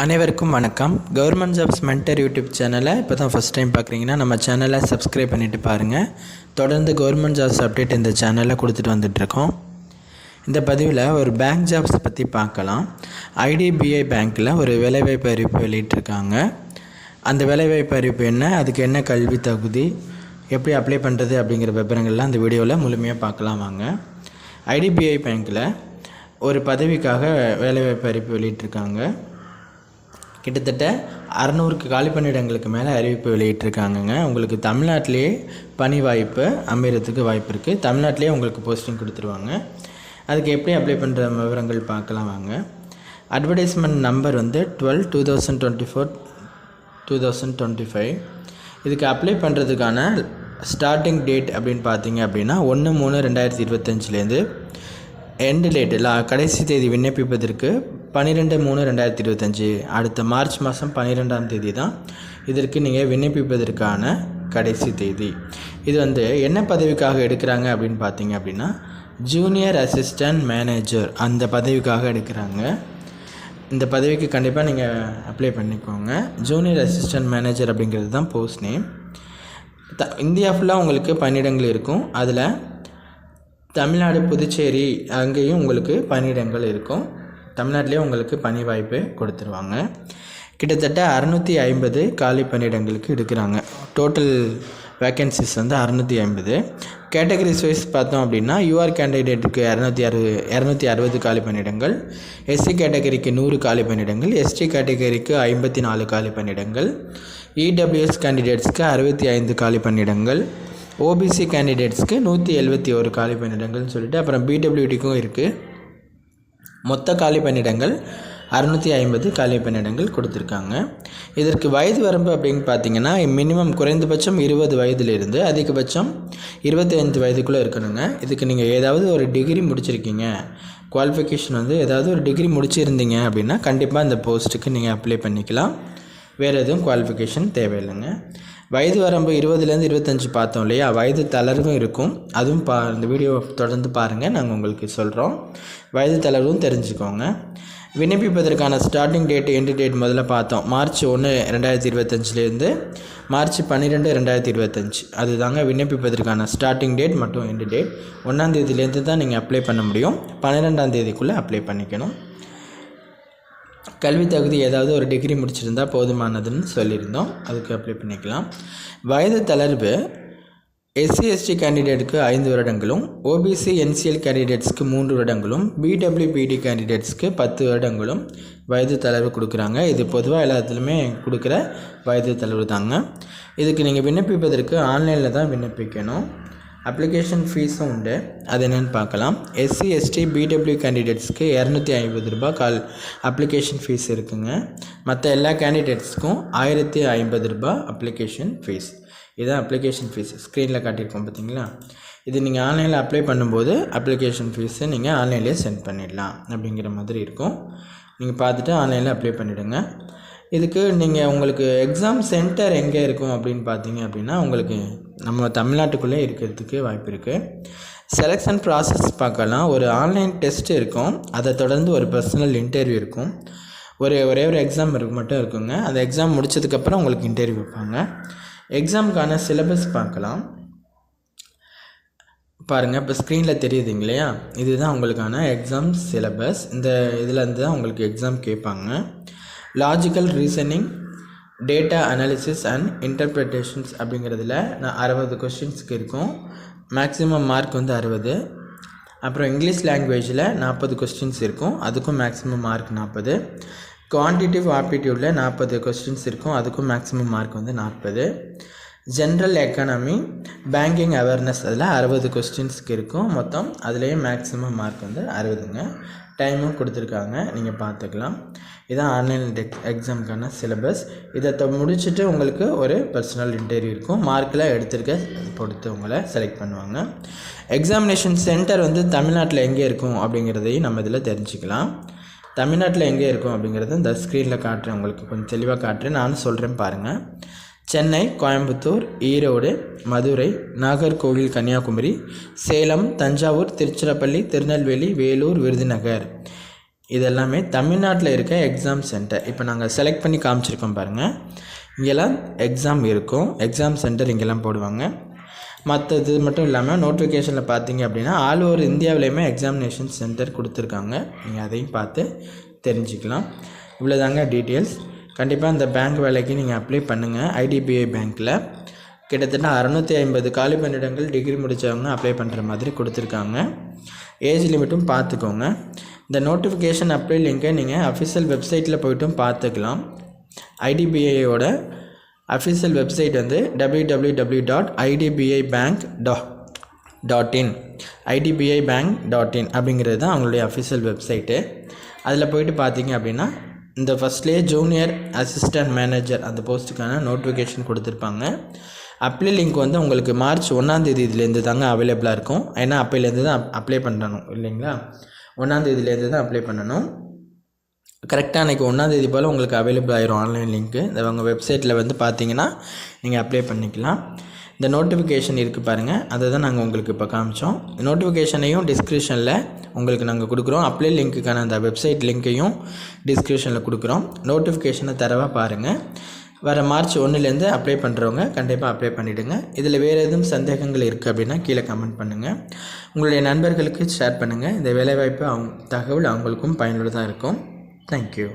அனைவருக்கும் வணக்கம். Government jobs mentor YouTube சேனலை இப்போ தான் ஃபஸ்ட் டைம் பார்க்குறீங்கன்னா நம்ம சேனலை சப்ஸ்கிரைப் பண்ணிவிட்டு பாருங்கள். தொடர்ந்து கவர்மெண்ட் ஜாப்ஸ் அப்டேட் இந்த சேனலில் கொடுத்துட்டு வந்துட்டுருக்கோம். இந்த பதிவில் ஒரு பேங்க் ஜாப்ஸ் பற்றி பார்க்கலாம். ஐடிபிஐ பேங்க்கில் ஒரு வேலைவாய்ப்பு அறிவிப்பு வெளியிட்டிருக்காங்க. அந்த வேலைவாய்ப்பு அறிவிப்பு என்ன, அதுக்கு என்ன கல்வி தகுதி, எப்படி அப்ளை பண்ணுறது அப்படிங்கிற விவரங்கள்லாம் அந்த வீடியோவில் முழுமையாக பார்க்கலாம் வாங்க. ஐடிபிஐ பேங்க்கில் ஒரு பதவிக்காக வேலைவாய்ப்பு அறிவிப்பு வெளியிட்டிருக்காங்க. கிட்டத்தட்ட 600 காலி பணியிடங்களுக்கு மேலே அறிவிப்பு வெளியிட்டிருக்காங்கங்க. உங்களுக்கு தமிழ்நாட்டிலே பணி வாய்ப்பு அமைகிறதுக்கு வாய்ப்பு இருக்குது. தமிழ்நாட்டிலே உங்களுக்கு போஸ்டிங் கொடுத்துருவாங்க. அதுக்கு எப்படி அப்ளை பண்ணுற விவரங்கள் பார்க்கலாம் வாங்க. Advertisement number 12/2024/2025. இதுக்கு அப்ளை பண்ணுறதுக்கான ஸ்டார்டிங் டேட் அப்படின்னு பார்த்தீங்க அப்படின்னா 1/3/2025 எண்டு டேட் கடைசி தேதி விண்ணப்பிப்பதற்கு 12/3/2025 அடுத்த மார்ச் மாதம் 12ஆம் தேதி தான் இதற்கு நீங்கள் விண்ணப்பிப்பதற்கான கடைசி தேதி. இது என்ன பதவிக்காக எடுக்கிறாங்க அப்படின்னு பார்த்தீங்க அப்படின்னா ஜூனியர் அசிஸ்டன்ட் மேனேஜர் அந்த பதவிக்காக எடுக்கிறாங்க. இந்த பதவிக்கு கண்டிப்பாக நீங்கள் அப்ளை பண்ணிக்கோங்க. ஜூனியர் அசிஸ்டன்ட் மேனேஜர் அப்படிங்கிறது தான் போஸ்ட் நேம். இந்தியா ஃபுல்லாக உங்களுக்கு பணியிடங்கள் இருக்கும். அதில் தமிழ்நாடு, புதுச்சேரி அங்கேயும் உங்களுக்கு பணியிடங்கள் இருக்கும். தமிழ்நாட்டிலே உங்களுக்கு பணி வாய்ப்பு கொடுத்துருவாங்க. கிட்டத்தட்ட 650 காலி பணியிடங்களுக்கு எடுக்கிறாங்க. Total vacancies 650. கேட்டகரிஸ் வைஸ் பார்த்தோம் அப்படின்னா யூஆர் கேண்டிடேட்டுக்கு 260 காலி பணியிடங்கள், எஸ்சி கேட்டகரிக்கு 100 காலி பணியிடங்கள், எஸ்டி கேட்டகரிக்கு 54 காலி பணியிடங்கள், இடபிள்யூஎஸ் கேண்டிடேட்ஸ்க்கு 65 காலி பணியிடங்கள், ஓபிசி கேண்டிடேட்ஸ்க்கு 171 காலி பணியிடங்கள்னு சொல்லிட்டு அப்புறம் பிடபிள்யூடிக்கும் இருக்குது. மொத்த காலி பணியிடங்கள் 650 காலி பணியிடங்கள் கொடுத்துருக்காங்க. இதற்கு வயது வரம்பு அப்படின்னு பார்த்தீங்கன்னா மினிமம் குறைந்தபட்சம் 20 வயதிலிருந்து அதிகபட்சம் 25 வயதுக்குள்ளே இருக்கணுங்க. இதுக்கு நீங்கள் ஏதாவது ஒரு டிகிரி முடிச்சிருக்கீங்க, குவாலிஃபிகேஷன் ஏதாவது ஒரு டிகிரி முடிச்சிருந்தீங்க அப்படின்னா கண்டிப்பாக இந்த போஸ்ட்டுக்கு நீங்கள் அப்ளை பண்ணிக்கலாம். வேறு எதுவும் குவாலிஃபிகேஷன் தேவையில்லைங்க. வயது வரம்பு 20லேருந்து 25 பார்த்தோம் இல்லையா, வயது தளர்வும் இருக்கும். அதுவும் இந்த வீடியோ தொடர்ந்து பாருங்கள், நாங்கள் உங்களுக்கு சொல்கிறோம். வயது தளர்வும் தெரிஞ்சுக்கோங்க. விண்ணப்பிப்பதற்கான ஸ்டார்டிங் டேட், எண்டு டேட் முதல்ல பார்த்தோம். மார்ச் 1/2025 மார்ச் 12/2025 அதுதாங்க விண்ணப்பிப்பதற்கான ஸ்டார்டிங் டேட் மற்றும் எண்டு டேட். 1ஆம் தேதியிலேருந்து தான் நீங்கள் அப்ளை பண்ண முடியும். 12ஆம் தேதிக்குள்ளே அப்ளை பண்ணிக்கணும். கல்வி தகுதி ஏதாவது ஒரு டிகிரி முடிச்சிருந்தால் போதுமானதுன்னு சொல்லியிருந்தோம். அதுக்கு அப்ளை பண்ணிக்கலாம். வயது தளர்வு எஸ்சி எஸ்டி கேண்டிடேட்டுக்கு 5 வருடங்களும், ஓபிசி என்சிஎல் கேண்டிடேட்ஸ்க்கு 3 வருடங்களும், பிடபிள்யூபிடி கேண்டிடேட்ஸ்க்கு 10 வருடங்களும் வயது தளர்வு கொடுக்குறாங்க. இது பொதுவாக எல்லாத்துலேயுமே கொடுக்குற வயது தளர்வு தாங்க. இதுக்கு நீங்கள் விண்ணப்பிப்பதற்கு ஆன்லைனில் தான் விண்ணப்பிக்கணும். அப்ளிகேஷன் ஃபீஸும் உண்டு. அது என்னென்னு பார்க்கலாம். எஸ்சி எஸ்டி பிடபிள்யூ கேண்டிடேட்ஸ்க்கு 250 ரூபாய் அப்ளிகேஷன் ஃபீஸ் இருக்குங்க. மற்ற எல்லா கேண்டிடேட்ஸ்க்கும் 1050 ரூபாய் அப்ளிகேஷன் ஃபீஸ். இதுதான் அப்ளிகேஷன் ஃபீஸ். ஸ்க்ரீனில் காட்டியிருக்கோம் பார்த்தீங்களா. இது நீங்கள் ஆன்லைனில் அப்ளை பண்ணும்போது அப்ளிகேஷன் ஃபீஸை நீங்கள் ஆன்லைன்லேயே சென்ட் பண்ணிடலாம் அப்படிங்கிற மாதிரி இருக்கும். நீங்கள் பார்த்துட்டு ஆன்லைனில் அப்ளை பண்ணிவிடுங்க. இதுக்கு நீங்கள் உங்களுக்கு எக்ஸாம் சென்டர் எங்கே இருக்கும் அப்படின்னு பார்த்தீங்க அப்படின்னா உங்களுக்கு நம்ம தமிழ்நாட்டுக்குள்ளே இருக்கிறதுக்கு வாய்ப்பு இருக்குது. செலெக்ஷன் ப்ராசஸ் பார்க்கலாம். ஒரு ஆன்லைன் டெஸ்ட் இருக்கும். அதை தொடர்ந்து ஒரு பர்சனல் இன்டர்வியூ இருக்கும். ஒரே ஒரு எக்ஸாம் மட்டும் இருக்குங்க. அந்த எக்ஸாம் முடித்ததுக்கப்புறம் உங்களுக்கு இன்டர்வியூ வைப்பாங்க. எக்ஸாமுக்கான சிலபஸ் பார்க்கலாம். பாருங்கள், இப்போ ஸ்க்ரீனில் தெரியுதுங்க இல்லையா, இதுதான் உங்களுக்கான எக்ஸாம் சிலபஸ். இந்த இதிலேருந்து தான் உங்களுக்கு எக்ஸாம் கேட்பாங்க. Logical reasoning, data analysis and interpretations அப்படிங்கிறதுல 60 கொஸ்டின்ஸுக்கு இருக்கும். Maximum mark 60. அப்புறம் இங்கிலீஷ் லாங்குவேஜில் 40 கொஸ்டின்ஸ் இருக்கும். அதுக்கும் மேக்ஸிமம் மார்க் 40. குவான்டிட்டிவ் ஆப்டிடியூடில் 40 கொஸ்டின்ஸ் இருக்கும். அதுக்கும் maximum mark 40. General economy, banking awareness அதில் 60 கொஸ்டின்ஸ்க்கு இருக்கும். மொத்தம் அதுலேயே மேக்ஸிமம் மார்க் 60ங்க. டைமும் கொடுத்துருக்காங்க, நீங்கள் பார்த்துக்கலாம். இதுதான் ஆன்லைன் எக்ஸாமுக்கான சிலபஸ். இதை முடிச்சுட்டு உங்களுக்கு ஒரு பர்சனல் இன்டர்வியூ இருக்கும். மார்க்கில் எடுத்துருக்க பொறுத்து உங்களை செலக்ட் பண்ணுவாங்க. எக்ஸாமினேஷன் சென்டர் தமிழ்நாட்டில் எங்கே இருக்கும் அப்படிங்கிறதையும் நம்ம இதில் தெரிஞ்சுக்கலாம். தமிழ்நாட்டில் எங்கே இருக்கும் அப்படிங்கிறது இந்த ஸ்க்ரீனில் காட்டுறேன், உங்களுக்கு கொஞ்சம் தெளிவாக காட்டுறேன். நானும் சொல்கிறேன் பாருங்கள். சென்னை, கோயம்புத்தூர், ஈரோடு, மதுரை, நாகர்கோவில், கன்னியாகுமரி, சேலம், தஞ்சாவூர், திருச்சிராப்பள்ளி, திருநெல்வேலி, வேலூர், விருதுநகர் இது எல்லாமே தமிழ்நாட்டில் இருக்க எக்ஸாம் சென்டர். இப்போ நாங்கள் செலக்ட் பண்ணி காமிச்சிருக்கோம் பாருங்கள். இங்கெல்லாம் எக்ஸாம் இருக்கும், எக்ஸாம் சென்டர் இங்கெல்லாம் போடுவாங்க. மற்றது மட்டும் இல்லாமல் நோட்டிஃபிகேஷனில் பார்த்தீங்க அப்படின்னா ஆல் ஓவர் இந்தியாவிலையுமே எக்ஸாமினேஷன் சென்டர் கொடுத்துருக்காங்க. நீங்கள் அதையும் பார்த்து தெரிஞ்சுக்கலாம். இவ்வளோ தாங்க டீட்டெயில்ஸ். கண்டிப்பாக இந்த பேங்க் வேலைக்கு நீங்கள் அப்ளை பண்ணுங்கள். ஐடிபிஐ பேங்க்கில் கிட்டத்தட்ட 650 காலி பணியிடங்கள் டிகிரி முடித்தவங்க அப்ளை பண்ணுற மாதிரி கொடுத்துருக்காங்க. ஏஜ் லிமிட்டும் பார்த்துக்கோங்க. இந்த நோட்டிஃபிகேஷன் அப்ளை லிங்கை நீங்கள் அஃபிஷியல் வெப்சைட்டில் போய்ட்டும் பார்த்துக்கலாம். ஐடிபிஐயோட அஃபிஷியல் வெப்சைட் வந்து www.idbibank.in idbibank.in அப்படிங்கிறது தான் அவங்களுடைய அஃபிஷியல் வெப்சைட்டு. அதில் போய்ட்டு பார்த்தீங்க அப்படின்னா இந்த ஃபஸ்ட்லேயே ஜூனியர் அசிஸ்டன்ட் மேனேஜர் அந்த போஸ்ட்டுக்கான நோட்டிஃபிகேஷன் கொடுத்துருப்பாங்க. அப்ளை லிங்க் வந்து உங்களுக்கு மார்ச் 1ஆம் தேதியிலேருந்து தாங்க அவைலபிளாக இருக்கும். ஏன்னா அப்போலேருந்து தான் அப்ளை பண்ணணும் இல்லைங்களா? 1ஆம் தேதியிலேருந்து தான் அப்ளை பண்ணணும். கரெக்டாக அன்றைக்கி 1ஆம் தேதி போல் உங்களுக்கு அவைலபிள் ஆயிரும் ஆன்லைன் லிங்க்கு. உங்கள் வெப்சைட்டில் வந்து பார்த்தீங்கன்னா நீங்கள் அப்ளை பண்ணிக்கலாம். இந்த நோட்டிஃபிகேஷன் இருக்குது பாருங்கள், அதை தான் நாங்கள் உங்களுக்கு இப்போ காமிச்சோம். நோட்டிஃபிகேஷனையும் டிஸ்கிரிப்ஷனில் உங்களுக்கு நாங்கள் கொடுக்குறோம். அப்ளை லிங்க்குக்கான அந்த வெப்சைட் லிங்க்கையும் டிஸ்கிரிப்ஷனில் கொடுக்குறோம். நோட்டிஃபிகேஷனை தரவாக பாருங்கள். வர மார்ச் 1லேருந்து அப்ளை பண்ணுறவங்க கண்டிப்பாக அப்ளை பண்ணிவிடுங்க. இதில் வேறு எதுவும் சந்தேகங்கள் இருக்குது அப்படின்னா கீழே கமெண்ட் பண்ணுங்கள். உங்களுடைய நண்பர்களுக்கு ஷேர் பண்ணுங்கள். இந்த வேலைவாய்ப்பு தகவல் அவங்களுக்கும் பயனுள்ளதாக இருக்கும். Thank you.